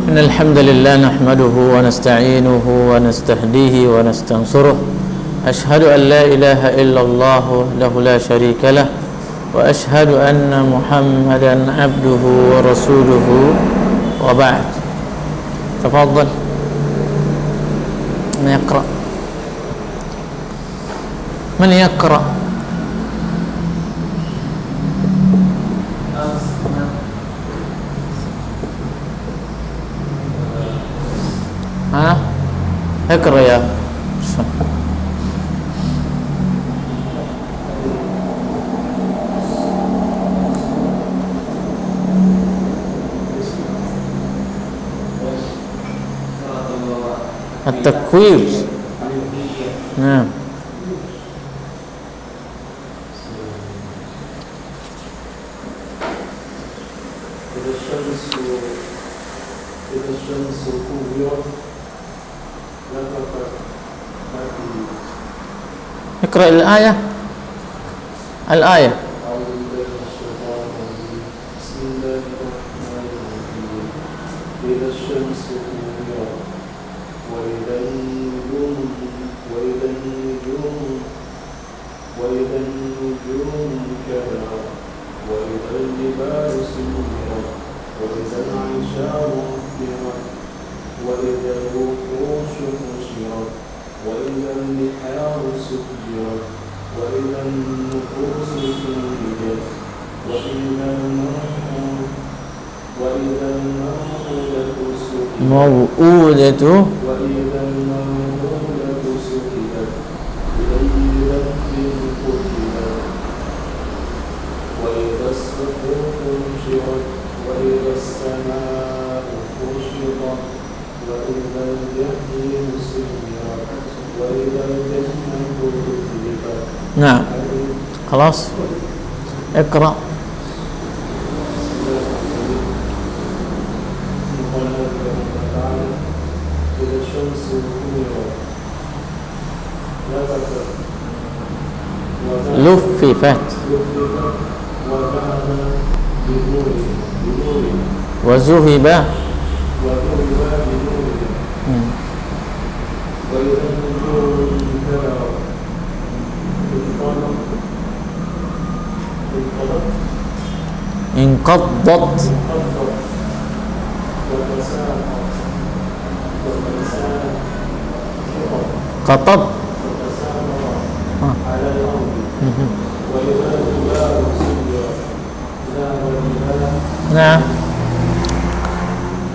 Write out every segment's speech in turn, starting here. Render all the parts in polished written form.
إن الحمد لله نحمده ونستعينه ونستهديه ونستنصره أشهد أن لا إله إلا الله وحده لا شريك له وأشهد أن محمدا عبده ورسوله وبعد تفضل من يقرأ من يقرأ ها اقرأ يا التكوير. نعم. اقرأ الآية الآية وإذا النجوم كدرت وإذا الجبال سيرت وإذا العشار عطرت وإذا الوحوش حشرت وإذا البحار سجرت وإذا النفوس زوجت وإذا موءودة وإذا الموءودة سئلت بأي ذنب قتلت وإذا الصحف نشرت وإذا السماء كشطت وإذا الجحيم سعرت وإذا الجنة أزلفت. نعم خلاص اقرأ. إذا الشمس كورت لففت وذهب بنور وذهب بنور وإذا النجوم انكدرت انقضت قطب على الأرض وإذا الجبال سيرت ذهب الجبال نعم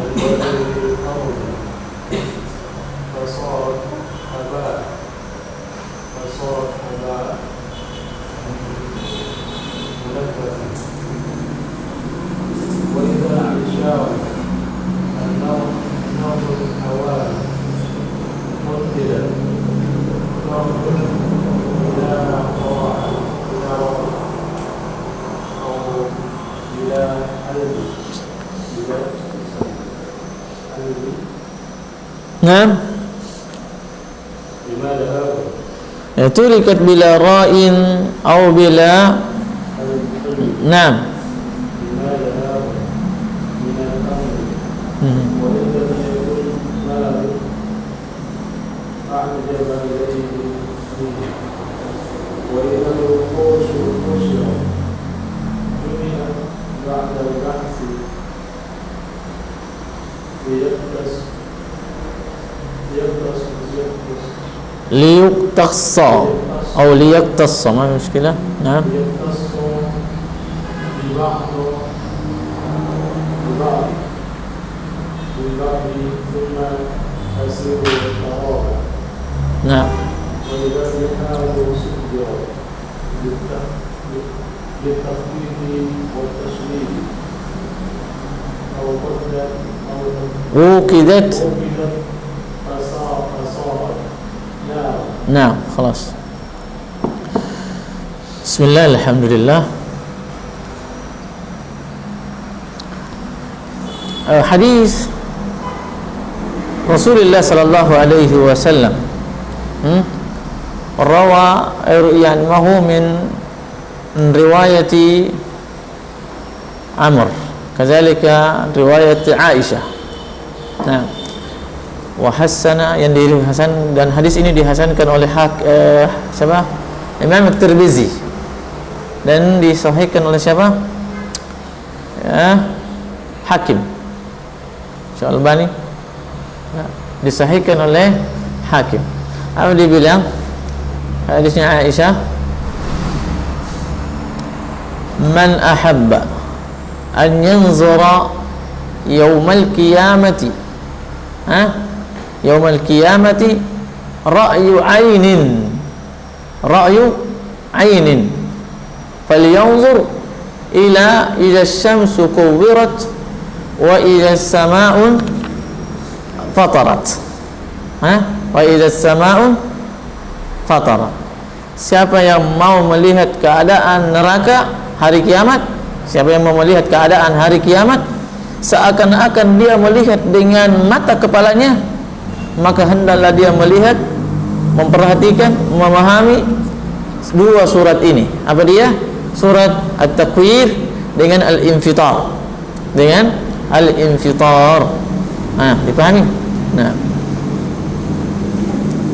الجبل بالأرض فصارت هباء منبثا وإذا العشار النار الهواء مطلت نعم تركت بلا راء أو بلا نعم وإذا الوحوش حشرت جمعت بعد البحث ليقتص أو ليقتص ما في مشكلة. نعم ليقتص ببعض ثم أسير القرار. نعم وإذا البحار سجرت للتخفيف والتشريف أو قتلت أو وكدت فصارت نار. نعم خلاص. بسم الله الحمد لله. حديث رسول الله صلى الله عليه وسلم روى يعني ما هو من رواية عمرو كذلك رواية عائشة Nah, wa hassana, yang dihasan, dan hadis ini dihasankan oleh siapa? Imam At-Tirmizi, dan disahihkan oleh siapa? Hakim. Syekh Albani disahihkan oleh Hakim. Apa dia bilang? Hadisnya Aisyah, man ahabba an yanzura yaumal qiyamati yaumal qiyamati ra'yu ainin falyanzur ila idza asy-syamsu kuwirat wa idza as-samaa'u fatarat wa idza as-samaa'u fatarat. Siapa yang mau melihat keadaan neraka hari kiamat, siapa yang mau melihat keadaan hari kiamat seakan-akan dia melihat dengan mata kepalanya, maka hendaklah dia melihat, memperhatikan, memahami dua surat ini. Apa dia? Surat At-Takwir dengan Al-Infitar. Dengan Al-Infitar. Dipahami? Nah,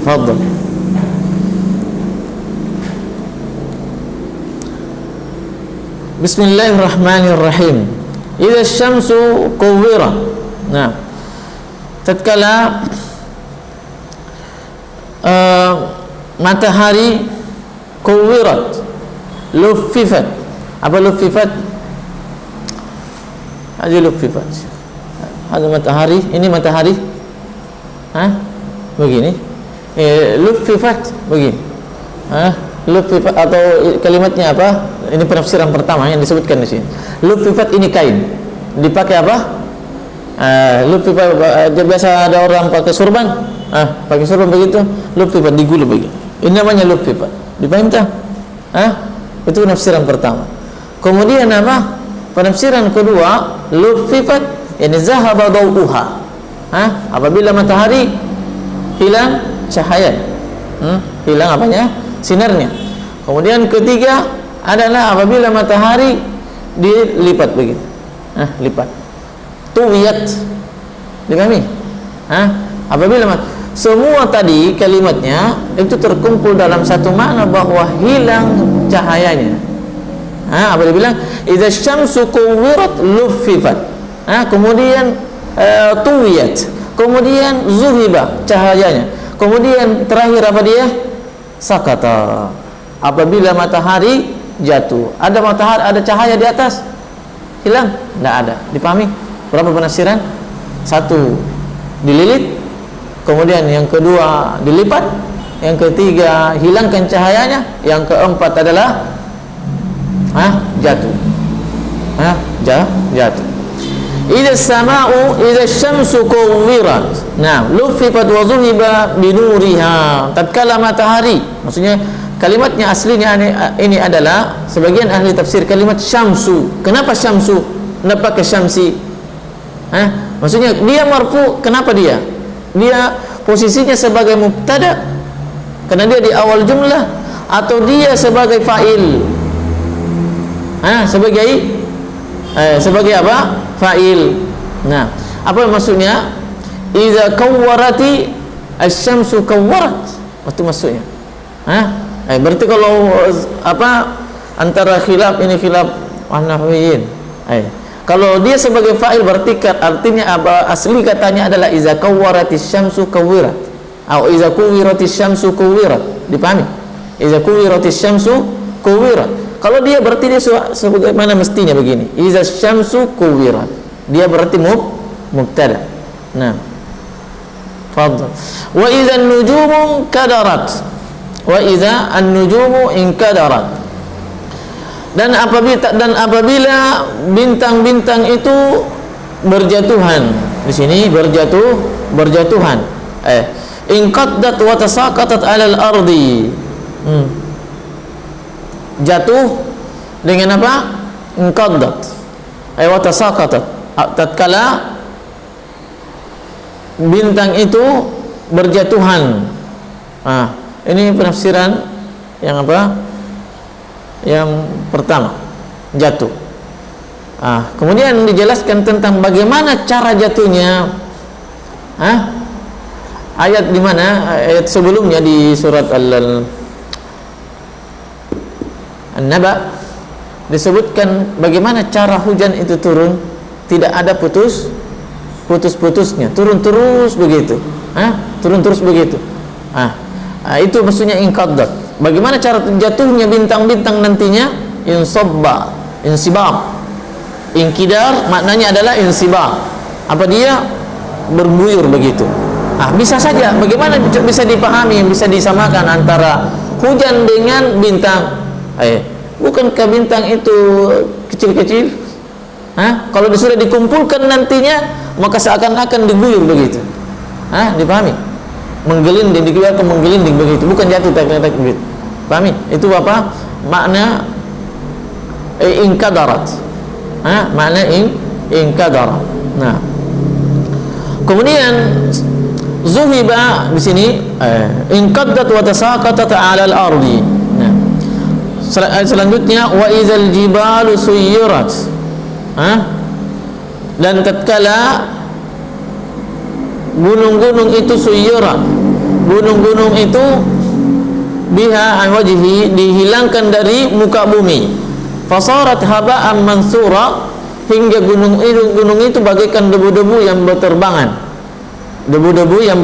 fadhal. Bismillahirrahmanirrahim. Idza syamsu kuwirat. Nah, tatkala matahari kuwirat, luffifat. Apa luffifat? Ada luffifat. Ada matahari, ini matahari. Begini. Luffifat begini. Luffifat atau kalimatnya apa? Ini penafsiran pertama yang disebutkan di sini. Luffifat ini kain. Dipakai apa? Luffifat biasa ada orang pakai surban. Pakai surban begitu, luffifat digulung begitu. Ini namanya luffifat. Dipahami tak? Itu penafsiran pertama. Kemudian apa? Penafsiran kedua, luffifat yani zahaba dawuha. Apabila matahari hilang cahaya. Hilang apanya? Sinarnya. Kemudian ketiga adalah apabila matahari dilipat begitu. Lipat. Tuwiyat. Dipahami? Apabila semua tadi kalimatnya itu terkumpul dalam satu makna bahwa hilang cahayanya. Apa dia bilang? Idza syamsu kuwirat luffifat. Kemudian tuwiyat. Kemudian zuhiba cahayanya. Kemudian terakhir apa dia? Sakata. Apabila matahari jatuh, ada matahari, ada cahaya di atas, hilang? Tidak ada. Dipahami? Berapa penafsiran? Satu, dililit. Kemudian yang kedua, dilipat. Yang ketiga, hilangkan cahayanya. Yang keempat adalah jatuh. Jatuh. Idza sama'u idza syamsu kuwirat. Nah, luffifat wa zuhiba binuriha. Tatkala matahari, maksudnya kalimatnya aslinya ini adalah sebagian ahli tafsir kalimat syamsu. Kenapa syamsu? Kenapa pakai syamsi? Maksudnya dia marfu, kenapa dia? Dia posisinya sebagai mubtada karena dia di awal jumlah, atau dia sebagai fa'il? Sebagai apa? Fa'il. Nah, apa maksudnya? Idza kawwarati asy-syamsu kawwarat. Itu maksudnya. Berarti kalau apa antara khilaf ini khilaf nahwiyin. Kalau dia sebagai fa'il berarti artinya apa? Asli katanya adalah idza kawwarati asy-syamsu kawwirat atau idza kuwirati asy-syamsu kuwirat. Dipahami? Idza kuwirati asy-syamsu kuwirat. Kalau dia berarti dia sebagaimana mestinya begini. Idza syamsu kuwirat. Dia berarti mubtada. Nah. Fadhal. Wa idza an-nujumu kadarat. Wa idza an-nujumu inkadarat. Dan apabila bintang-bintang itu berjatuhan. Di sini berjatuhan. Inqaddat wa tasaqatat 'alal ardi. Jatuh dengan apa? Inqaddat wa tasaqatat. Tatkala bintang itu berjatuhan. Ini penafsiran yang apa? Yang pertama, jatuh. Kemudian dijelaskan tentang bagaimana cara jatuhnya. Ayat di mana? Ayat sebelumnya di surat An-Naba disebutkan bagaimana cara hujan itu turun, tidak ada putus-putusnya, turun terus begitu. Turun terus begitu. Itu maksudnya inqaddat. Bagaimana cara jatuhnya bintang-bintang nantinya? Insibab. Inkidar maknanya adalah insibab. Apa dia? Berguyur begitu. Bisa saja. Bagaimana bisa dipahami, bisa disamakan antara hujan dengan bintang? Bukankah bintang itu kecil-kecil? Kalau sudah dikumpulkan nantinya, maka seakan-akan diguyur begitu. Dipahami? Menggelinding, dikeluarkan menggelinding begitu, bukan jatuh tak begitu. Pahami? Itu apa? Makna inkadarat. Makna inkadarat. Nah, kemudian zuhiba di sini inqaddat wa tasaqatat 'ala al-ardi. Nah, selanjutnya wa idzal jibalu suyirat. Dan tatkala gunung-gunung itu suyirat, gunung-gunung itu biha an wajhi, dihilangkan dari muka bumi, fasarat haba'an mansura, hingga gunung itu bagaikan debu-debu yang berterbangan, debu-debu yang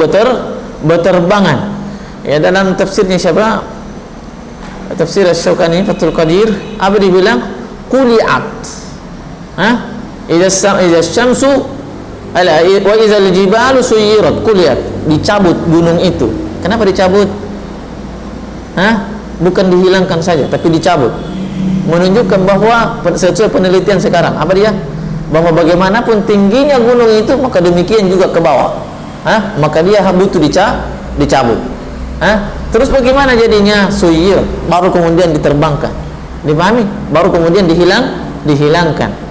berterbangan. Ya, dalam tafsirnya siapa? Tafsir Asy-Syaukani Fathul Qadir, apa dibilang? Quli'at. Idza syamsu wa idzal jibalu suyirat, quli'at, dicabut gunung itu. Kenapa dicabut? Bukan dihilangkan saja, tapi dicabut. Menunjukkan bahwa sesuai penelitian sekarang, apa dia? Bahwa bagaimanapun tingginya gunung itu, maka demikian juga ke bawah. Maka dia butuh dicabut. Terus bagaimana jadinya? Suyir, baru kemudian diterbangkan. Dipahami? Baru kemudian dihilangkan.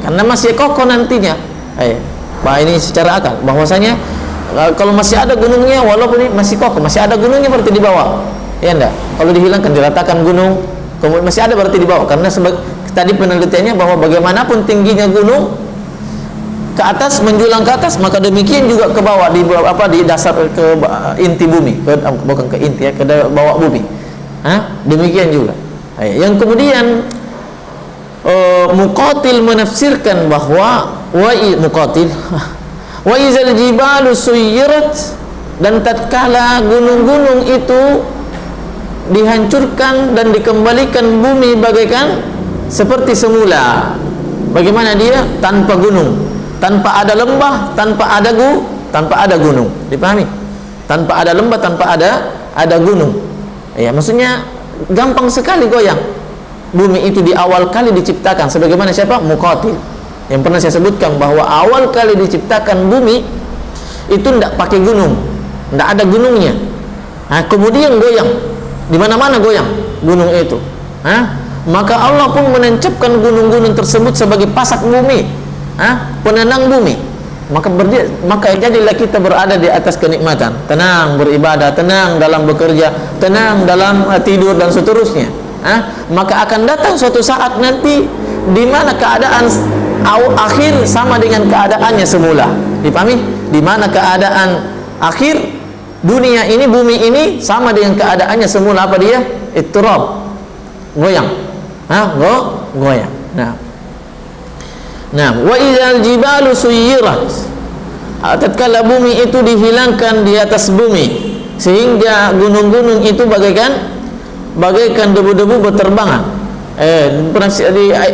Karena masih kokoh nantinya. Ini secara akal bahwasanya kalau masih ada gunungnya, walaupun ini masih kokoh, masih ada gunungnya, berarti di bawah. Ya enggak? Kalau dihilangkan, diratakan gunung, kemudian masih ada berarti di bawah. Karena tadi penelitiannya bahwa bagaimanapun tingginya gunung ke atas, menjulang ke atas, maka demikian juga ke bawah, di dasar, ke inti bumi, bukan ke inti ya, ke bawah bumi. Demikian juga. Yang kemudian Muqatil menafsirkan bahwa wa izal jibalu suyirat, dan tatkala gunung-gunung itu dihancurkan dan dikembalikan bumi bagaikan seperti semula. Bagaimana dia? Tanpa gunung, tanpa ada lembah, tanpa ada gunung. Dipahami? Tanpa ada lembah, tanpa ada gunung. Ya, maksudnya gampang sekali goyang. Bumi itu di awal kali diciptakan, sebagaimana siapa? Muqatil, yang pernah saya sebutkan bahwa awal kali diciptakan bumi itu tidak pakai gunung, tidak ada gunungnya. Kemudian goyang, di mana-mana goyang gunung itu. Maka Allah pun menancapkan gunung-gunung tersebut sebagai pasak bumi, penenang bumi. Maka jadilah kita berada di atas kenikmatan, tenang beribadah, tenang dalam bekerja, tenang dalam tidur dan seterusnya. Maka akan datang suatu saat nanti di mana keadaan akhir sama dengan keadaannya semula. Dipahami? Di mana keadaan akhir dunia ini, bumi ini sama dengan keadaannya semula. Apa dia? Ittirab, goyang. Goyang. Nah, wa idzal jibalu suyirat, tatkala bumi itu dihilangkan di atas bumi, sehingga gunung-gunung itu bagaikan debu-debu berterbangan.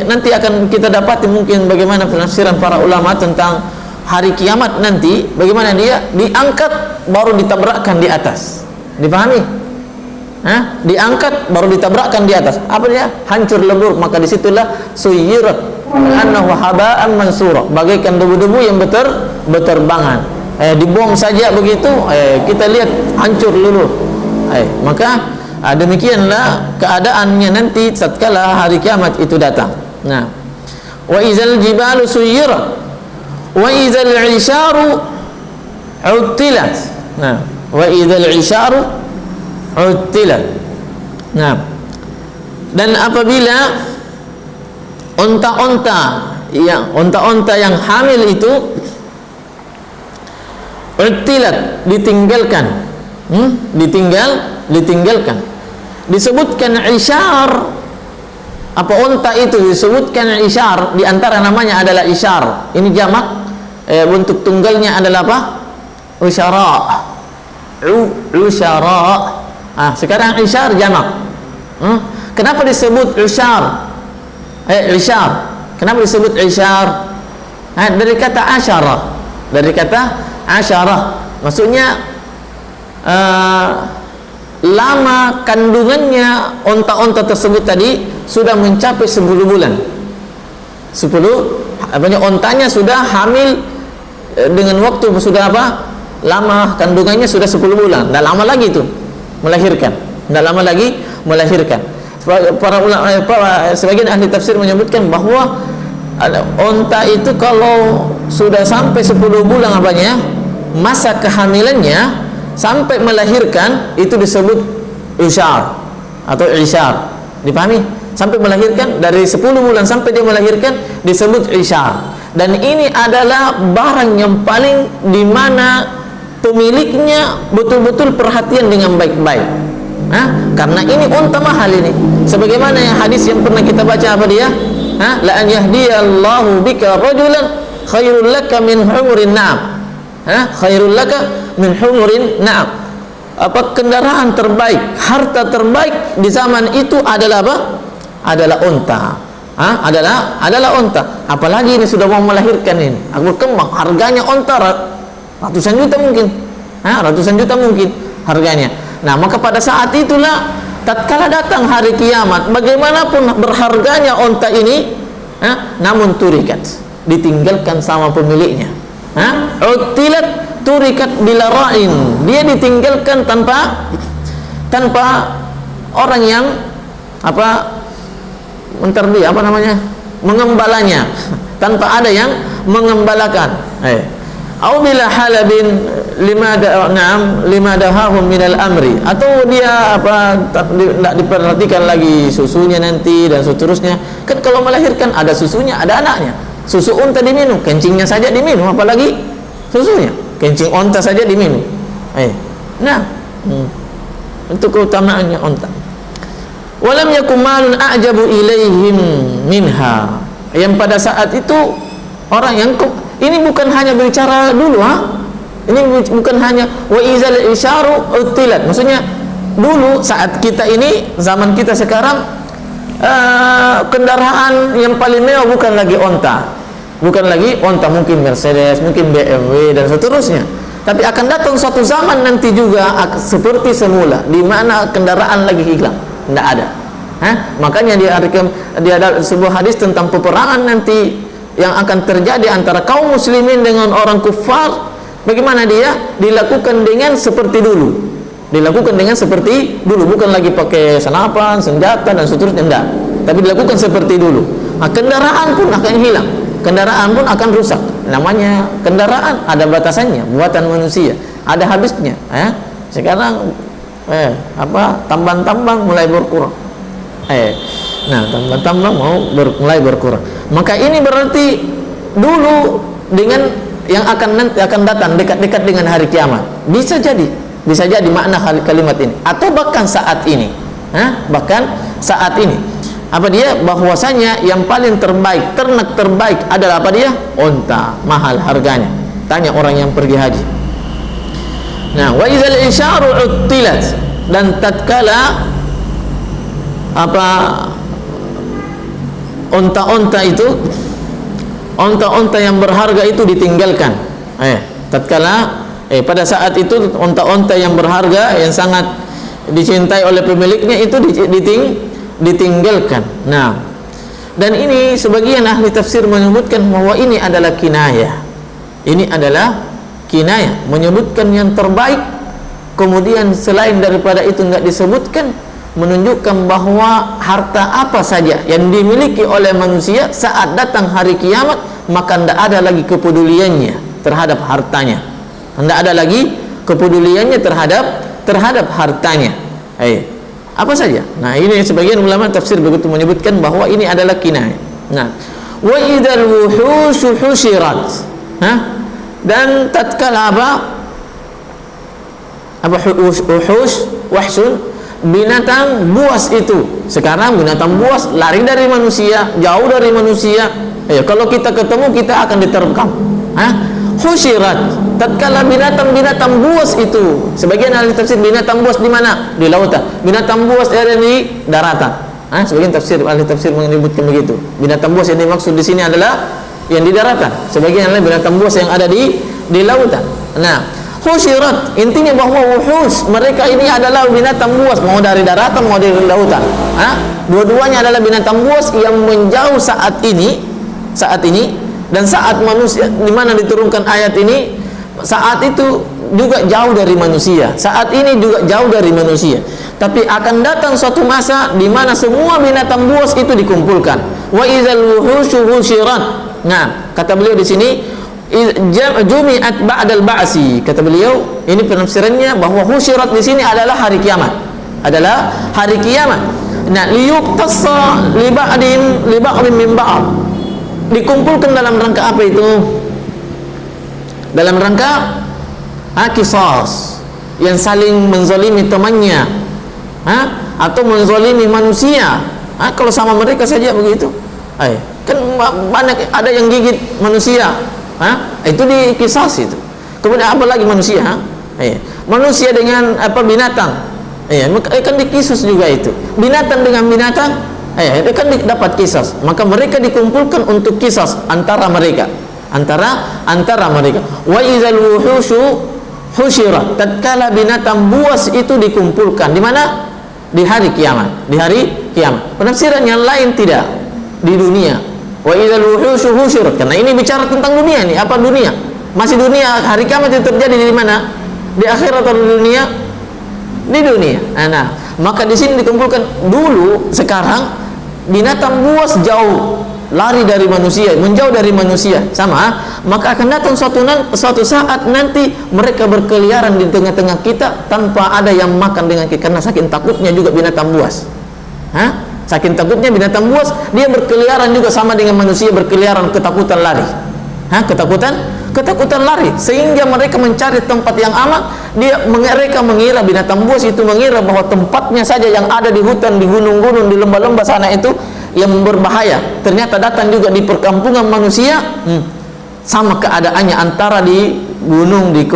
Nanti akan kita dapati mungkin bagaimana penafsiran para ulama tentang hari kiamat nanti, bagaimana dia diangkat baru ditabrakkan di atas. Dipahami? Diangkat baru ditabrakkan di atas. Apa dia? Hancur lebur. Maka disitulah suyirat, annahu haba'an mansura, bagaikan debu-debu yang berterbangan. Dibom saja begitu, kita lihat hancur lebur. Maka demikianlah keadaannya nanti tatkala hari kiamat itu datang. Nah, wa idzal jibalu suyirat wa idzal 'isharu 'uttilat. Nah, wa idzal 'isharu 'uttilat. Nah, dan apabila onta-onta yang hamil itu utilat, ditinggalkan, ditinggalkan. Disebutkan isyar, apa unta itu disebutkan isyar, di antara namanya adalah isyar. Ini jamak, bentuk tunggalnya adalah apa? Usyara. Usyara. Sekarang isyar jamak. Kenapa disebut isyar? Isyar. Kenapa disebut isyar? Dari kata asyara. Dari kata asyara. Maksudnya lama kandungannya onta-onta tersebut tadi sudah mencapai 10 bulan. 10 ontanya sudah hamil dengan waktu sudah apa? Lama kandungannya sudah 10 bulan. Tidak lama lagi itu melahirkan. Tidak lama lagi melahirkan. Para ulama, sebagian ahli tafsir menyebutkan bahwa onta itu kalau sudah sampai 10 bulan apanya, masa kehamilannya sampai melahirkan itu disebut isyar atau isyar. Dipahami? Sampai melahirkan, dari 10 bulan sampai dia melahirkan disebut isyar. Dan ini adalah barang yang paling dimana pemiliknya betul-betul perhatian dengan baik-baik. Karena ini unta mahal ini. Sebagaimana yang hadis yang pernah kita baca apa dia? La an yahdiyallahu bika rajulan khairul laka min humurin na'am. Khairul laka min humurin na'am. Apa kendaraan terbaik, harta terbaik di zaman itu adalah apa? Adalah unta. Adalah unta. Apalagi ini sudah mau melahirkan ini. Aku kembang, harganya unta ratusan juta mungkin. Ratusan juta mungkin harganya. Nah, maka pada saat itulah tatkala datang hari kiamat, bagaimanapun berharganya unta ini, namun turikat, ditinggalkan sama pemiliknya. Utilat turikat bila ra'in, dia ditinggalkan tanpa orang yang mengembalanya, tanpa ada yang mengembalakan. Au bila halabin lima dahahum minal amri, atau dia tidak diperhatikan lagi susunya nanti dan seterusnya. Kan kalau melahirkan ada susunya, ada anaknya. Susu unta diminum, kencingnya saja diminum, apalagi susunya. Kencing unta saja diminum. Untuk keutamaannya unta. Walam yakum malun a'jabu ilaihim minha. Yang pada saat itu orang yang ini bukan hanya bicara dulu, ini bukan hanya wa izal isyaru utilat. Maksudnya dulu saat kita ini, zaman kita sekarang, kendaraan yang paling mewah bukan lagi onta, mungkin Mercedes, mungkin BMW dan seterusnya. Tapi akan datang suatu zaman nanti juga seperti semula, di mana kendaraan lagi hilang, tidak ada. Makanya dia ada sebuah hadis tentang peperangan nanti yang akan terjadi antara kaum muslimin dengan orang kufar. Bagaimana dia dilakukan dengan seperti dulu, bukan lagi pakai senapan, senjata dan seterusnya, enggak, tapi dilakukan seperti dulu. Kendaraan pun akan hilang, kendaraan pun akan rusak. Namanya kendaraan ada batasannya, buatan manusia, ada habisnya. Sekarang tambang-tambang mulai berkurang. Tambang-tambang mulai berkurang. Maka ini berarti dulu dengan yang akan datang dekat-dekat dengan hari kiamat. Bisa jadi makna kalimat ini, atau bahkan saat ini. Bahkan saat ini. Apa dia? Bahwasanya yang paling terbaik, ternak terbaik adalah apa dia? Unta, mahal harganya. Tanya orang yang pergi haji. Nah, wa idzal isyaru uttilat, dan tatkala unta-unta yang berharga itu ditinggalkan. Tatkala pada saat itu unta-unta yang berharga yang sangat dicintai oleh pemiliknya itu ditinggalkan. Nah, dan ini sebagian ahli tafsir menyebutkan bahwa ini adalah kinayah. Ini adalah kinayah, menyebutkan yang terbaik. Kemudian selain daripada itu enggak disebutkan, menunjukkan bahwa harta apa saja yang dimiliki oleh manusia saat datang hari kiamat, maka tidak ada lagi kepeduliannya terhadap hartanya, tidak ada lagi kepeduliannya terhadap hartanya. Apa saja. Nah, ini sebagian ulama tafsir begitu menyebutkan bahwa ini adalah kinayah. Nah, wa idzal wuhushu husyirat, dan tatkala Apa wuhush, wahsun, binatang buas itu. Sekarang binatang buas lari dari manusia, jauh dari manusia. Ya, kalau kita ketemu kita akan diterkam. Husyirat, tatkala binatang-binatang buas itu, sebagian ahli tafsir binatang buas di mana? Di lautan. Binatang buas ada di daratan. Sebagian ahli tafsir menyebutkan begitu. Binatang buas yang dimaksud di sini adalah yang di daratan. Sebagian adalah binatang buas yang ada di lautan. Nah, husyirat, intinya bahwa wuhus, mereka ini adalah binatang buas, mau dari daratan mau dari lautan. Dua-duanya adalah binatang buas yang menjauh saat ini, dan saat manusia di mana diturunkan ayat ini, saat itu juga jauh dari manusia, saat ini juga jauh dari manusia. Tapi akan datang suatu masa di mana semua binatang buas itu dikumpulkan. Wa idzal wuhushu husyirat. Nah, kata beliau di sini jumi'at ba'dal ba'si. Kata beliau, ini penafsirannya bahwa husyirat di sini adalah hari kiamat. Adalah hari kiamat. Nah, liyuqtassa li ba'din min ba'd. Dikumpulkan dalam rangka apa itu? Dalam rangka qisas, yang saling menzalimi temannya, atau menzalimi manusia. Kalau sama mereka saja begitu. Kan banyak ada yang gigit manusia. Itu dikisas itu. Kemudian apa lagi manusia? Manusia dengan binatang. Kan dikisas juga itu. Binatang dengan binatang, kan dapat kisas. Maka mereka dikumpulkan untuk kisas antara mereka. Antara mereka. Wa idzal wuhushu husyirat. Tatkala binatang buas itu dikumpulkan di mana? Di hari kiamat. Di hari kiamat. Penafsiran yang lain tidak di dunia. Wa idzal wuhushu husyirat. Karena ini bicara tentang dunia nih. Apa dunia? Masih dunia. Hari kiamat itu terjadi di mana? Di akhirat atau di dunia? Di dunia. Nah, maka di sini dikumpulkan dulu. Sekarang binatang buas jauh, lari dari manusia, menjauh dari manusia, sama. Maka akan datang suatu saat nanti mereka berkeliaran di tengah-tengah kita tanpa ada yang makan dengan kita, karena saking takutnya juga binatang buas. Saking takutnya binatang buas, dia berkeliaran juga sama dengan manusia, berkeliaran, ketakutan lari. Ketakutan lari, sehingga mereka mencari tempat yang aman. Mereka mengira, binatang buas itu mengira bahwa tempatnya saja yang ada di hutan, di gunung-gunung, di lembah-lembah sana itu yang berbahaya. Ternyata datang juga di perkampungan manusia, sama keadaannya antara di gunung, di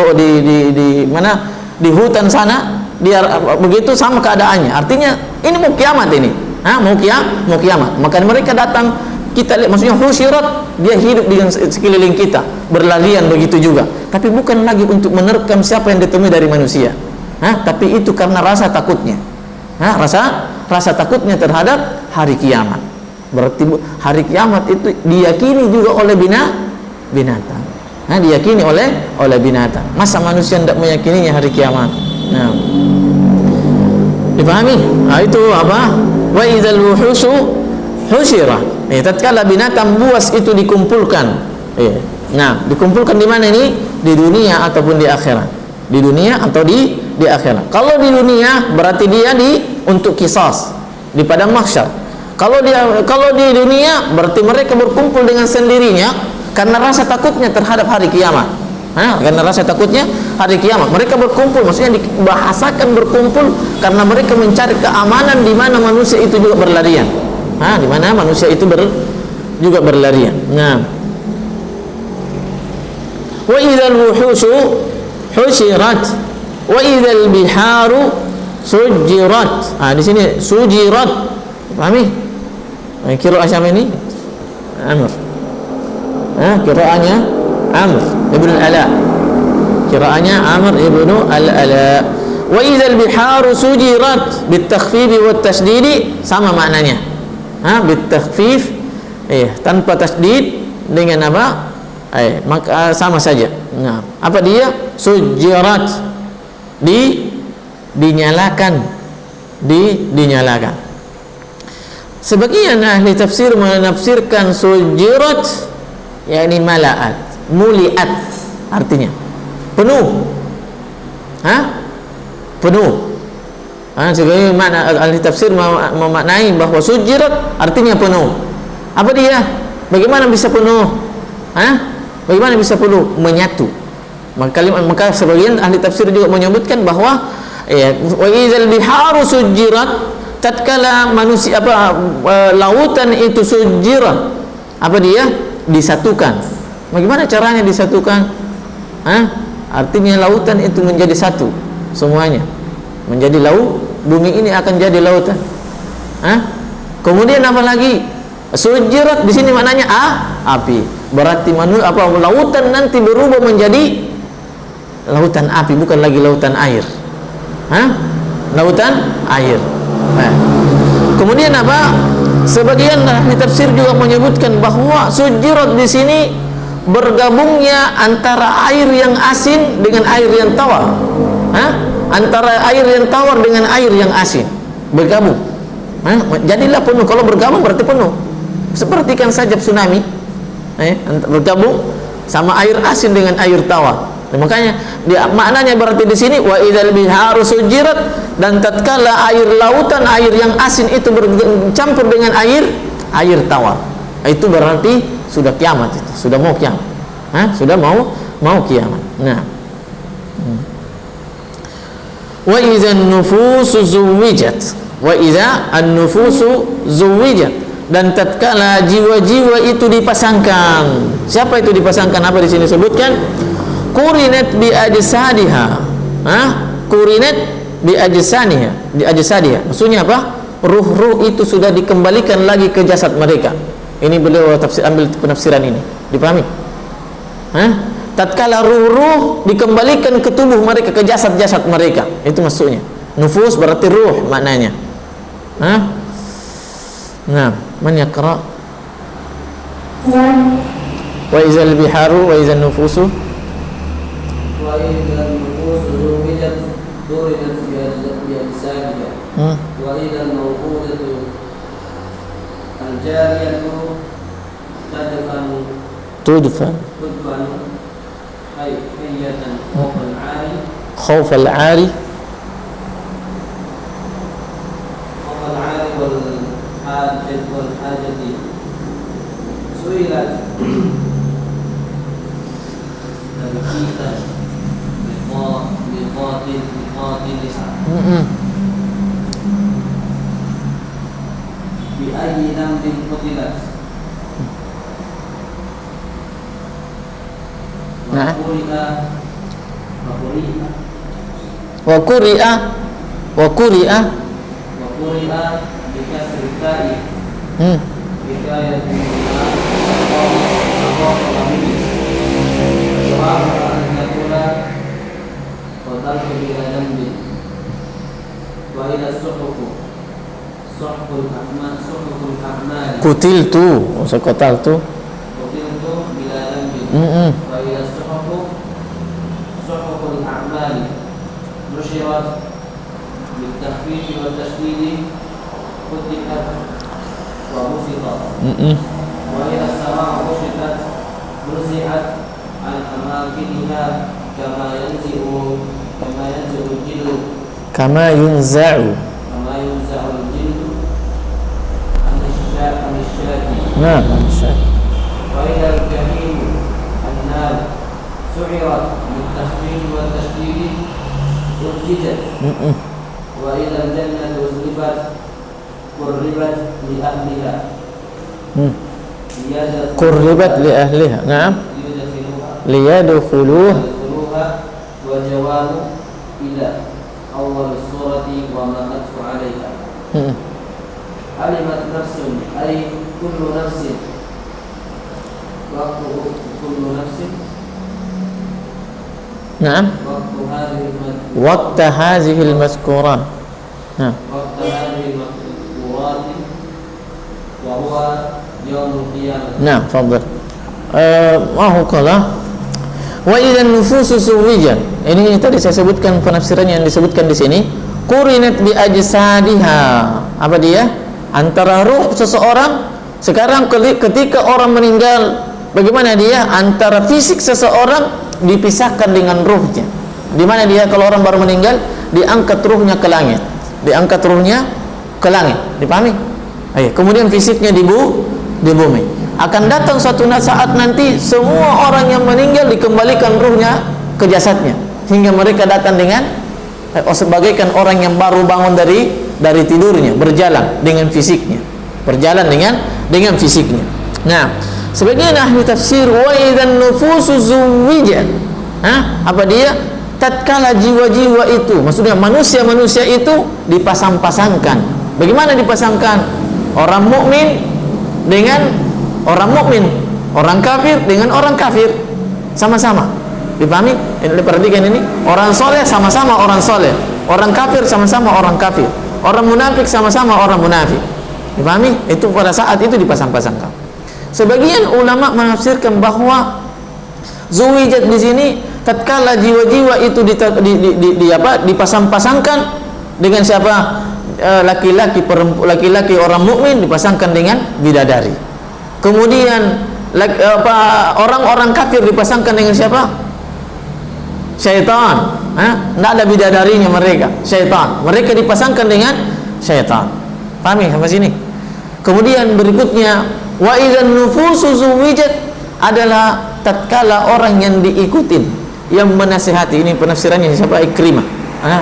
mana, di hutan sana, dia begitu sama keadaannya. Artinya ini mau kiamat ini, mau kiamat. Maka mereka datang, kita lihat, maksudnya husyirat, dia hidup di sekeliling kita, berlarian begitu juga. Tapi bukan lagi untuk menerkam siapa yang ditemui dari manusia, tapi itu karena rasa takutnya, rasa takutnya terhadap hari kiamat. Berarti hari kiamat itu diyakini juga oleh binatang. Diyakini oleh binatang. Masa manusia tidak meyakininya hari kiamat? Nah, dipahami? Itu apa? Wa idzal wuhushu husyirat. Tatkala binatang buas itu dikumpulkan. Nah, dikumpulkan di mana ini? Di dunia ataupun di akhirat. Di dunia atau di akhirat. Kalau di dunia berarti dia untuk qisas di padang mahsyar. Kalau di dunia berarti mereka berkumpul dengan sendirinya karena rasa takutnya terhadap hari kiamat. Karena rasa takutnya hari kiamat, mereka berkumpul, maksudnya dibahasakan berkumpul karena mereka mencari keamanan di mana manusia itu juga berlarian. Di mana manusia itu juga berlarian. Nah, wa idzal wuhushu husyirat wa idzal biharu sujirat. Di sini sujirat. Pahami? Qiraah siapa ini? Amr. Qiraahnya Amr ibn al-Ala. Qiraahnya Amr ibn al-Ala. Wa idzal biharu sujirat bitakhfif wa tasydid, sama maknanya. Bitakhfif, tanpa tasdid, dengan apa? Maka sama saja. Nah, apa dia? Sujirat, dinyalakan. Sebagian ahli tafsir menafsirkan sujirat yakni malaat, muliat, artinya penuh. Penuh. Sebagai makna ahli tafsir memaknai bahwa sujirat artinya penuh. Apa dia? Bagaimana bisa penuh? Bagaimana bisa penuh? Menyatu Maka sebagian ahli tafsir juga menyebutkan bahwa wa idzal biharu sujirat, tatkala manusia lautan itu sujirat, disatukan. Bagaimana caranya disatukan? Artinya lautan itu menjadi satu semuanya, menjadi laut. Bumi ini akan jadi lautan. Kemudian apa lagi? Sujirat di sini maknanya api. Berarti lautan nanti berubah menjadi lautan api, bukan lagi lautan air. Lautan air. Kemudian apa? Sebagian ahli tafsir juga menyebutkan bahwa sujirat di sini bergabungnya antara air yang asin dengan air yang tawar. Antara air yang tawar dengan air yang asin bergabung. Jadilah penuh. Kalau bergabung berarti penuh. Sepertikan saja tsunami, bergabung sama air asin dengan air tawar. Makanya maknanya berarti di sini wa idzal biharu sujirat, dan tatkala air lautan, air yang asin itu bercampur dengan air tawar, itu berarti sudah kiamat, itu sudah mau kiamat. Sudah mau kiamat. Nah, wa idzan nufusu zuwijat, wa idza an-nufusu zuwijat, dan tatkala jiwa-jiwa itu dipasangkan. Siapa itu dipasangkan? Apa di sini sebutkan? Qurinat bi ajsadiha. Qurinat bi ajsadiha. Maksudnya apa? Ruh-ruh itu sudah dikembalikan lagi ke jasad mereka. Ini beliau ambil penafsiran ini. Dipahami? Tatkala ruh-ruh dikembalikan ke tubuh mereka, ke jasad-jasad mereka. Itu maksudnya. Nufus berarti ruh maknanya. Nah, man yaqra? Wa idzal biharu wa idzan nufusu wa idzal nufusu zuwijat durinat bi ajsadiha wa idzal mawqudatu al-jariyatu tudfan hayyatan khawf al-'ari والحاجة سئلت تبكيتا لقاتلها بأي ذنب قتلت وقرئ بكسر التاء حكاية منها جواب أن تقول قتلت بلا ذنب وإلى الصحف صحف الأعمال قتلت بلا ذنب وإلى الصحف صحف الأعمال نشرت بالتخفيف والتشديد فتحت وبسطت وإلى السماء كشفت نزعت عن أماكنها كما ينزع الجلد عن الشاة وإلى الجحيم النار سعرت بالتخفيف والتشديد أججت وإلى الجنة أزلفت قربت لأهلها نعم ليدخلوها وجواب إلى أول السورة وما أتف عليها علمت نفس أي كل نفس كل نفس نعم وقت هذه المذكورات نعم وقت هذه المذكورات وهو يوم القيامة. نعم تفضل. ما هو قال wa idzan nufusu suwijat. Ini tadi saya sebutkan penafsiran yang disebutkan di sini. Qurinat bi ajsadiha. Apa dia? Antara ruh seseorang. Sekarang ketika orang meninggal, bagaimana dia? Antara fisik seseorang dipisahkan dengan ruhnya. Di mana dia kalau orang baru meninggal, diangkat ruhnya ke langit. Diangkat ruhnya ke langit. Dipahami? Kemudian fisiknya di bumi. Akan datang suatu saat nanti semua orang yang meninggal dikembalikan ruhnya ke jasadnya, hingga mereka datang dengan sebagaikan orang yang baru bangun dari tidurnya, berjalan dengan fisiknya, dengan fisiknya. Nah, sebagian ahli tafsir, wa idzan nufusu zuwijat, apa dia? Tatkala jiwa-jiwa itu, maksudnya manusia-manusia itu dipasang-pasangkan. Bagaimana dipasangkan? Orang mukmin dengan orang mukmin, orang kafir dengan orang kafir, sama-sama. Dipahami? Perhatikan ini. Orang soleh sama-sama orang soleh, orang kafir sama-sama orang kafir, orang munafik sama-sama orang munafik. Dipahami? Itu pada saat itu dipasang-pasangkan. Sebagian ulama menafsirkan bahwa zuwijat di sini tatkala jiwa-jiwa itu dipasang-pasangkan dengan siapa? Laki-laki orang mukmin dipasangkan dengan bidadari. Kemudian orang-orang kafir dipasangkan dengan siapa? Syaitan. Tidak ada bidadarinya mereka, syaitan. Mereka dipasangkan dengan syaitan. Pahami sampai sini? Kemudian berikutnya, wa idzan nufusu zuwijat adalah tatkala orang yang diikutin, yang menasihati. Ini penafsirannya siapa? Ikrimah.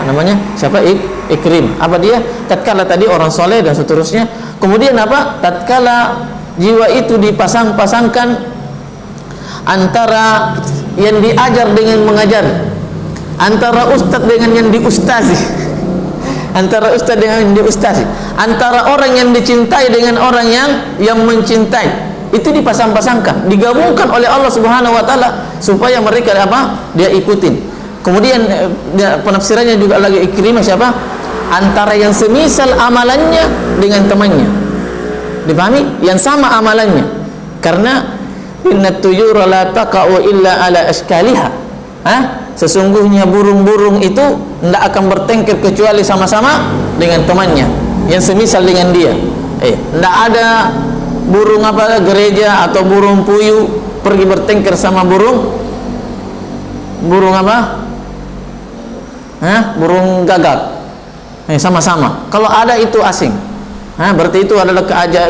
Namanya siapa? Ikrimah. Apa dia? Tatkala tadi orang soleh dan seterusnya. Kemudian apa? Tatkala jiwa itu dipasang-pasangkan antara yang diajar dengan mengajar, antara ustadz dengan yang diustazi, antara ustadz dengan yang diustazi, antara orang yang dicintai dengan orang yang mencintai. Itu dipasang-pasangkan, digabungkan oleh Allah Subhanahu wa taala supaya mereka apa? Dia ikutin. Kemudian penafsirannya juga lagi Ikrimah siapa? Antara yang semisal amalannya dengan temannya. Dipahami? Yang sama amalannya. Karena innat tuyura la taqa'u illa ala ashkaliha. Sesungguhnya burung-burung itu tidak akan bertengkar kecuali sama-sama dengan temannya yang semisal dengan dia. Tidak ada burung gereja atau burung puyuh pergi bertengkar sama burung apa? Burung gagak. Sama-sama. Kalau ada itu asing. Berarti itu adalah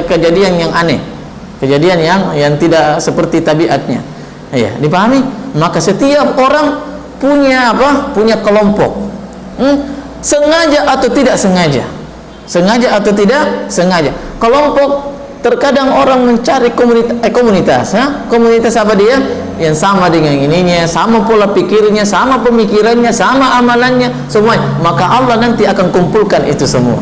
kejadian yang aneh, kejadian yang tidak seperti tabiatnya. Dipahami? Maka setiap orang punya apa? Punya kelompok. Sengaja atau tidak sengaja. Sengaja atau tidak sengaja. Kelompok, terkadang orang mencari komunitas. Komunitas apa dia? Yang sama dengan ininya, sama pola pikirnya, sama pemikirannya, sama amalannya, semua. Maka Allah nanti akan kumpulkan itu semua.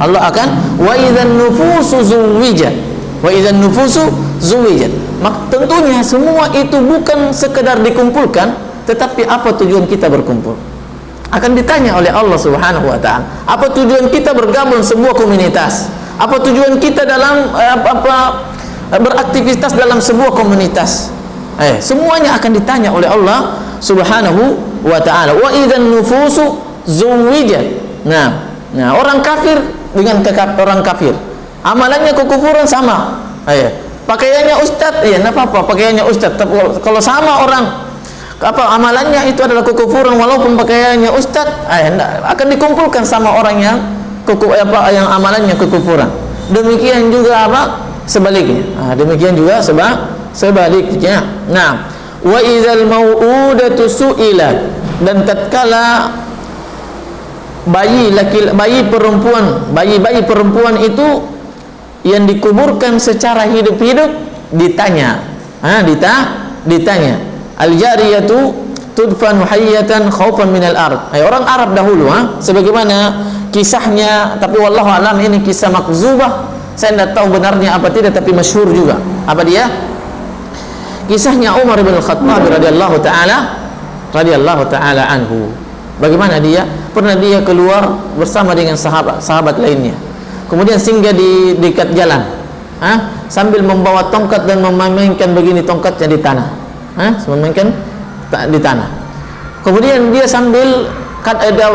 Allah akan wa idzan nufusu zuwijat. Wa idzan nufusu zuwijat. Maka tentunya semua itu bukan sekedar dikumpulkan, tetapi apa tujuan kita berkumpul? Akan ditanya oleh Allah Subhanahu wa taala. Apa tujuan kita bergabung sebuah komunitas? Apa tujuan kita dalam beraktivitas dalam sebuah komunitas? Semuanya akan ditanya oleh Allah Subhanahu wa taala. Wa idzan nufusu zuwijat. Nah, orang kafir dengan orang kafir, amalannya kekufuran sama. Pakaiannya ustadz, enggak apa-apa pakaiannya ustadz. Kalau sama orang amalannya itu adalah kekufuran walaupun pakaiannya ustadz, akan dikumpulkan sama orang yang amalannya kekufuran. Demikian juga sebaliknya. Demikian juga sebaliknya. Nah, wa idzal mau'udatu su'ilat, dan tatkala bayi perempuan itu yang dikuburkan secara hidup-hidup ditanya. Ditanya. Al-jariyatu tudfanu hayyatan khaufan minal ard. Orang Arab dahulu, sebagaimana kisahnya, tapi wallahu alam ini kisah makzubah. Saya tidak tahu benarnya apa tidak, tapi masyhur juga. Apa dia? Kisahnya Umar bin Khattab radhiyallahu taala anhu. Bagaimana dia? Pernah dia keluar bersama dengan sahabat lainnya. Kemudian singgah di dekat jalan, sambil membawa tongkat dan memainkan begini tongkatnya di tanah, memainkan di tanah. Kemudian dia sambil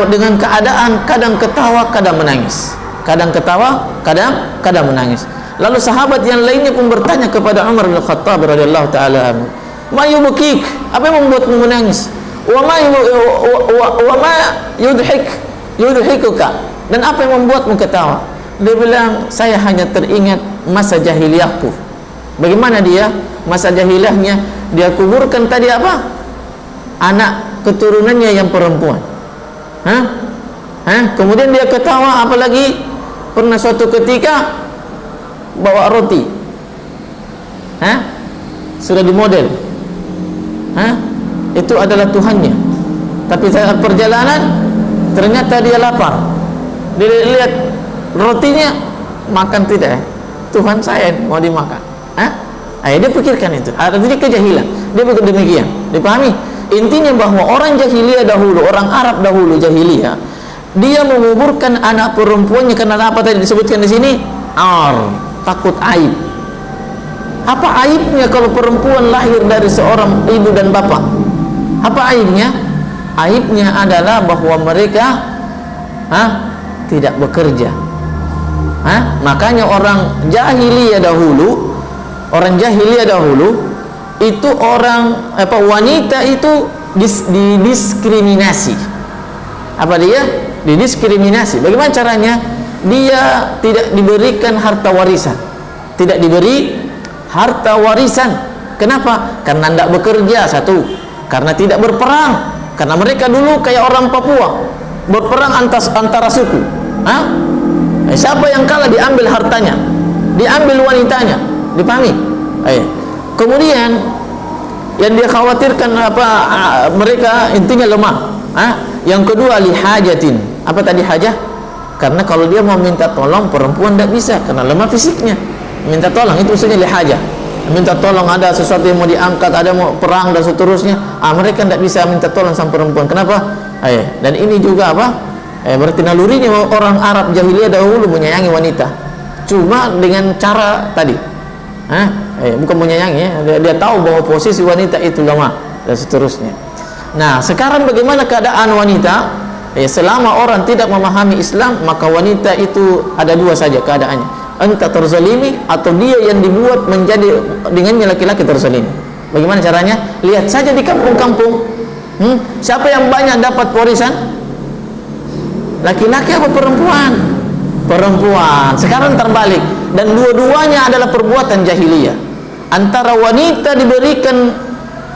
dengan keadaan kadang ketawa, kadang menangis. Kadang ketawa, kadang menangis. Lalu sahabat yang lainnya pun bertanya kepada Umar bin Khattab radhiyallahu taala anhu, "Ma yubkik? Apa yang membuatmu menangis? Wa ma yudhikuka? Dan apa yang membuatmu ketawa?" Dia bilang, "Saya hanya teringat masa jahiliyahku." Bagaimana dia? Masa jahiliyahnya dia kuburkan tadi apa? anak keturunannya yang perempuan. Kemudian dia ketawa, apalagi pernah suatu ketika bawa roti, sudah dimodel, itu adalah Tuhannya. Tapi saat perjalanan ternyata dia lapar, dia lihat rotinya, makan tidak, Tuhan saya mau dimakan. Dia pikirkan itu, artinya kejahilan. Dia bukan demikian, dipahami? Intinya bahwa orang jahiliyah dahulu, orang Arab dahulu jahiliyah, dia menguburkan anak perempuannya karena apa tadi disebutkan di sini? Takut aib. Apa aibnya kalau perempuan lahir dari seorang ibu dan bapak? Apa aibnya? Aibnya adalah bahwa mereka tidak bekerja. Makanya orang jahiliyah dahulu, itu wanita itu didiskriminasi. Apa dia? Didiskriminasi. Bagaimana caranya? Dia tidak diberikan harta warisan. Tidak diberi harta warisan. Kenapa? Karena tidak bekerja, satu. Karena tidak berperang. Karena mereka dulu kayak orang Papua, berperang antara suku. Siapa yang kalah diambil hartanya, diambil wanitanya. Dipahami? Kemudian yang dia khawatirkan mereka intinya lemah. Yang kedua, lihajatin. Apa tadi hajah? Karena kalau dia mau minta tolong, perempuan tidak bisa karena lemah fisiknya. Minta tolong itu maksudnya lihajah. Minta tolong, ada sesuatu yang mau diangkat, ada mau perang dan seterusnya. Mereka tidak bisa minta tolong sama perempuan. Kenapa? Dan ini juga berarti nalurinya orang Arab jahiliyah dahulu menyayangi wanita. Cuma dengan cara tadi. Bukan menyayangi, dia tahu bahwa posisi wanita itu lemah dan seterusnya. Nah, sekarang bagaimana keadaan wanita? Selama orang tidak memahami Islam, maka wanita itu ada dua saja keadaannya. Entah terzalimi atau dia yang dibuat menjadi dengannya laki-laki terzalimi. Bagaimana caranya? Lihat saja di kampung-kampung. Siapa yang banyak dapat warisan? Laki-laki apa perempuan? Perempuan. Sekarang terbalik, dan dua-duanya adalah perbuatan jahiliyah. Antara wanita diberikan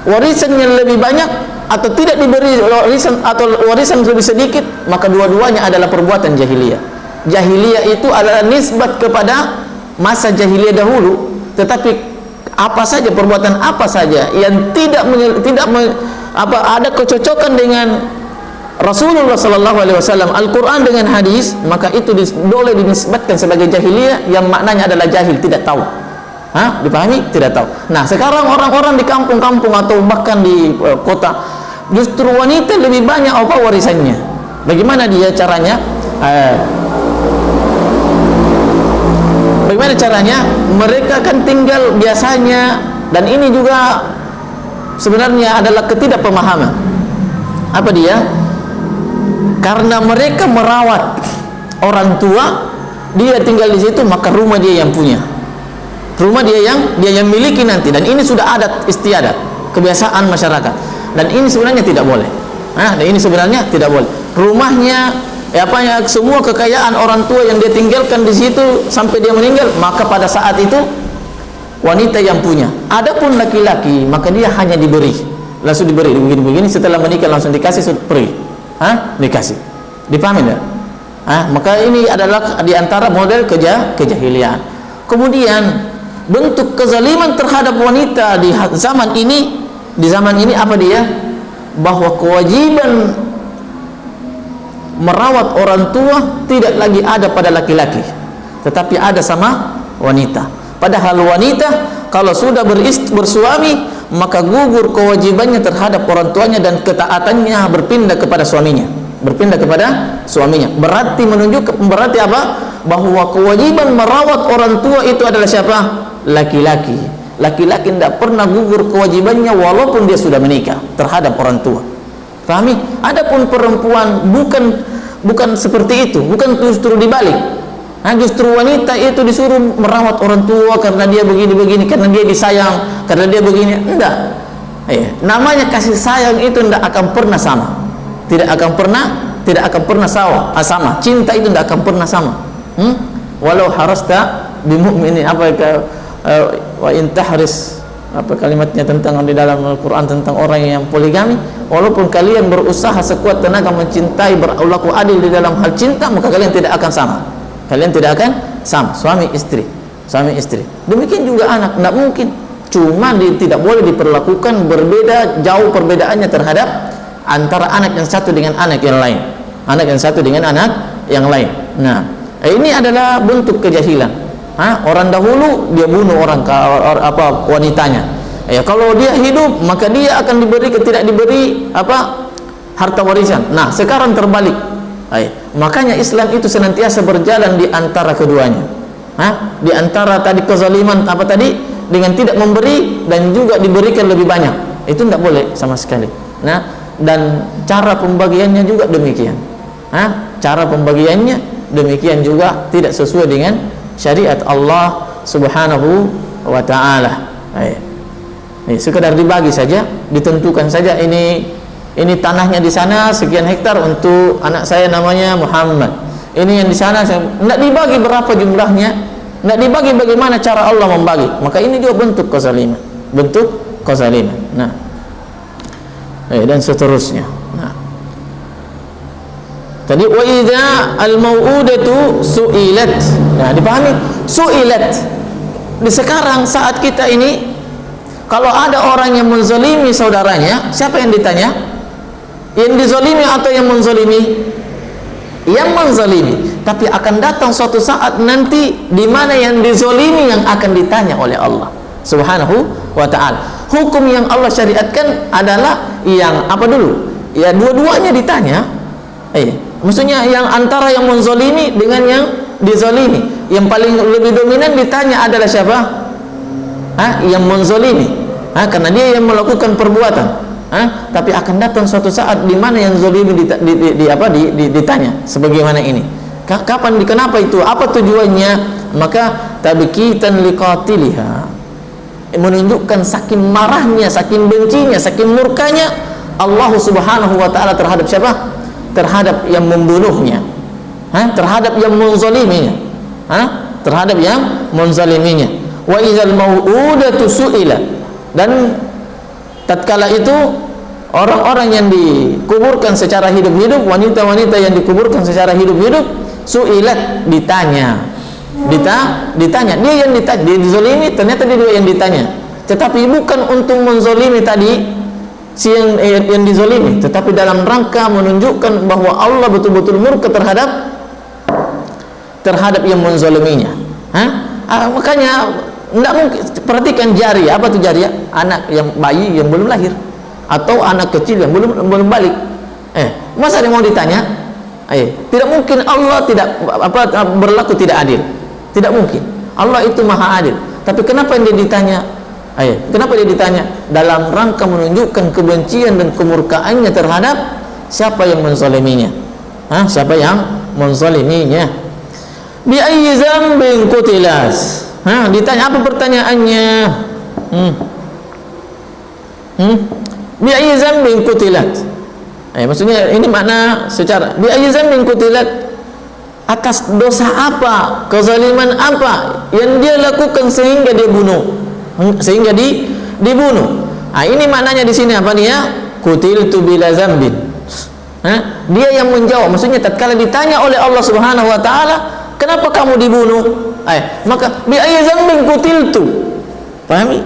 warisan yang lebih banyak atau tidak diberi warisan, atau warisan lebih sedikit, maka dua-duanya adalah perbuatan jahiliyah. Jahiliyah itu adalah nisbat kepada masa jahiliyah dahulu, tetapi apa saja perbuatan apa saja yang tidak ada kecocokan dengan Rasulullah sallallahu alaihi wasallam, Al-Qur'an dengan hadis, maka itu boleh dinisbatkan sebagai jahiliyah yang maknanya adalah jahil, tidak tahu. Dipahami? Tidak tahu. Nah, sekarang orang-orang di kampung-kampung atau bahkan di kota, justru wanita lebih banyak warisannya. Bagaimana dia caranya? Bagaimana caranya? Mereka kan tinggal biasanya, dan ini juga sebenarnya adalah ketidakpemahaman. Apa dia? Karena mereka merawat orang tua, dia tinggal di situ, maka rumah dia yang punya. Rumah dia yang miliki nanti, dan ini sudah adat istiadat, kebiasaan masyarakat. Dan ini sebenarnya tidak boleh. Dan ini sebenarnya tidak boleh. Rumahnya, semua kekayaan orang tua yang dia tinggalkan di situ sampai dia meninggal, maka pada saat itu wanita yang punya. Adapun laki-laki, maka dia hanya diberi, langsung diberi begini-begini, setelah menikah langsung dikasih, pergi. Dikasih. Dipahami tidak? Maka ini adalah diantara model kejahilian. Kemudian bentuk kezaliman terhadap wanita di zaman ini apa dia? Bahwa kewajiban merawat orang tua tidak lagi ada pada laki-laki, tetapi ada sama wanita. Padahal wanita kalau sudah bersuami, maka gugur kewajibannya terhadap orang tuanya dan ketaatannya berpindah kepada suaminya. Berarti apa? Bahwa kewajiban merawat orang tua itu adalah siapa? Laki-laki. Laki-laki tidak pernah gugur kewajibannya walaupun dia sudah menikah terhadap orang tua. Pahami? Adapun perempuan bukan seperti itu, bukan justru dibalik. Justru wanita itu disuruh merawat orang tua karena dia begini-begini, karena dia disayang, karena dia begini. Enggak. Namanya kasih sayang itu tidak akan pernah sama. Tidak akan pernah sama. Cinta itu tidak akan pernah sama. Walau harasta bimu'minin, wa in tahris apa kalimatnya tentang di dalam Al-Quran tentang orang yang poligami, walaupun kalian berusaha sekuat tenaga mencintai, berlaku adil di dalam hal cinta, maka kalian tidak akan sama. Kalian tidak akan sama, suami istri. Demikian juga anak, tidak mungkin. Cuma tidak boleh diperlakukan berbeda, jauh perbedaannya terhadap antara anak yang satu dengan anak yang lain. Anak yang satu dengan anak yang lain. Nah, ini adalah bentuk kejahilan. Orang dahulu dia bunuh orang wanitanya. Kalau dia hidup maka dia akan tidak diberi harta warisan. Nah, sekarang terbalik. Makanya Islam itu senantiasa berjalan di antara keduanya. Di antara tadi kezaliman dengan tidak memberi dan juga diberikan lebih banyak. Itu tidak boleh sama sekali. Nah, dan cara pembagiannya juga demikian. Cara pembagiannya demikian juga tidak sesuai dengan syariat Allah Subhanahu wa ta'ala. Sekedar dibagi saja, ditentukan saja ini tanahnya di sana sekian hektar untuk anak saya namanya Muhammad. Ini yang di sana tidak dibagi berapa jumlahnya, tidak dibagi bagaimana cara Allah membagi. Maka ini juga bentuk kezaliman. Nah, dan seterusnya. Nah, tadi wa idza al-mau'udatu su'ilat. Nah, dipahami? Su'ilat. Di sekarang saat kita ini, kalau ada orang yang menzalimi saudaranya, siapa yang ditanya? Yang dizalimi atau yang menzalimi? Yang menzalimi. Tapi akan datang suatu saat nanti di mana yang dizalimi yang akan ditanya oleh Allah Subhanahu wa ta'ala. Hukum yang Allah syariatkan adalah yang apa dulu? Ya, dua-duanya ditanya. Maksudnya yang antara yang menzalimi dengan yang dizalimi, yang paling lebih dominan ditanya adalah siapa? Yang menzalimi. Karena dia yang melakukan perbuatan. Tapi akan datang suatu saat di mana yang zalimi ditanya sebagaimana ini. Kapan, kenapa itu? Apa tujuannya? Maka tabkitan liqatiliha, menunjukkan saking marahnya, saking bencinya, saking murkanya Allah Subhanahu wa ta'ala terhadap siapa? Terhadap yang membunuhnya, terhadap yang menzaliminya, terhadap yang menzaliminya. Wa idzal mau'udatu su'ila, dan tatkala itu orang-orang yang dikuburkan secara hidup-hidup, wanita-wanita yang dikuburkan secara hidup-hidup, su'ilat, ditanya. Dia yang ditanya, dia dizalimi, ternyata dia juga yang ditanya. Tetapi bukan untuk menzalimi tadi si yang dizalimi, tetapi dalam rangka menunjukkan bahwa Allah betul-betul murka terhadap yang menzaliminya. Makanya tidak mungkin. Perhatikan jariah. Apa itu jariah? Anak yang bayi yang belum lahir atau anak kecil yang belum balik. Masa dia mau ditanya? Tidak mungkin Allah tidak berlaku tidak adil. Tidak mungkin. Allah itu maha adil. Tapi kenapa dia ditanya? Kenapa dia ditanya? Dalam rangka menunjukkan kebencian dan kemurkaannya terhadap siapa yang menzaliminya. Siapa yang menzaliminya? Bi ayyi dzambin qutilas. Ditanya, apa pertanyaannya? Bi ayyi dzambin qutilat. Maksudnya ini makna secara bi ayyi dzambin qutilat, atas dosa apa, kezaliman apa yang dia lakukan sehingga dia dibunuh. Ini maknanya di sini apa dia? Qutiltu bila dzambin. Dia yang menjawab. Maksudnya tatkala ditanya oleh Allah Subhanahu wa ta'ala, kenapa kamu dibunuh? Maka bi ayyi dzambin qutiltu. Pahami?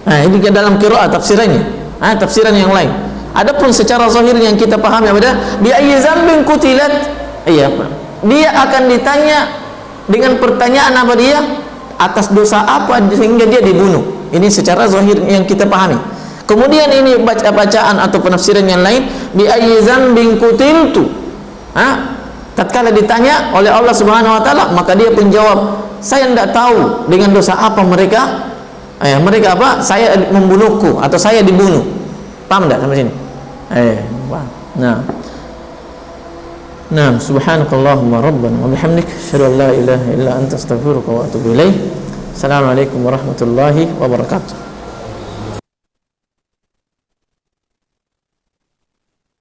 Ini dalam qiraat tafsirannya. Tafsiran yang lain. Adapun secara zahir yang kita pahami adalah bi ayyi dzambin qutilat. Dia akan ditanya dengan pertanyaan apa dia? Atas dosa apa sehingga dia dibunuh. Ini secara zahir yang kita pahami. Kemudian ini bacaan atau penafsiran yang lain, bi ayyi dzambin qutiltu. Tatkala ditanya oleh Allah Subhanahu wa ta'ala, maka dia menjawab, saya tidak tahu dengan dosa apa mereka saya membunuhku atau saya dibunuh. Paham tidak sampai sini? Nah, subhanakallahumma rabbana wa bihamdik, asyhadu an la ilaha illa anta, astaghfiruka wa atubu ilaik. Assalamualaikum warahmatullahi wabarakatuh.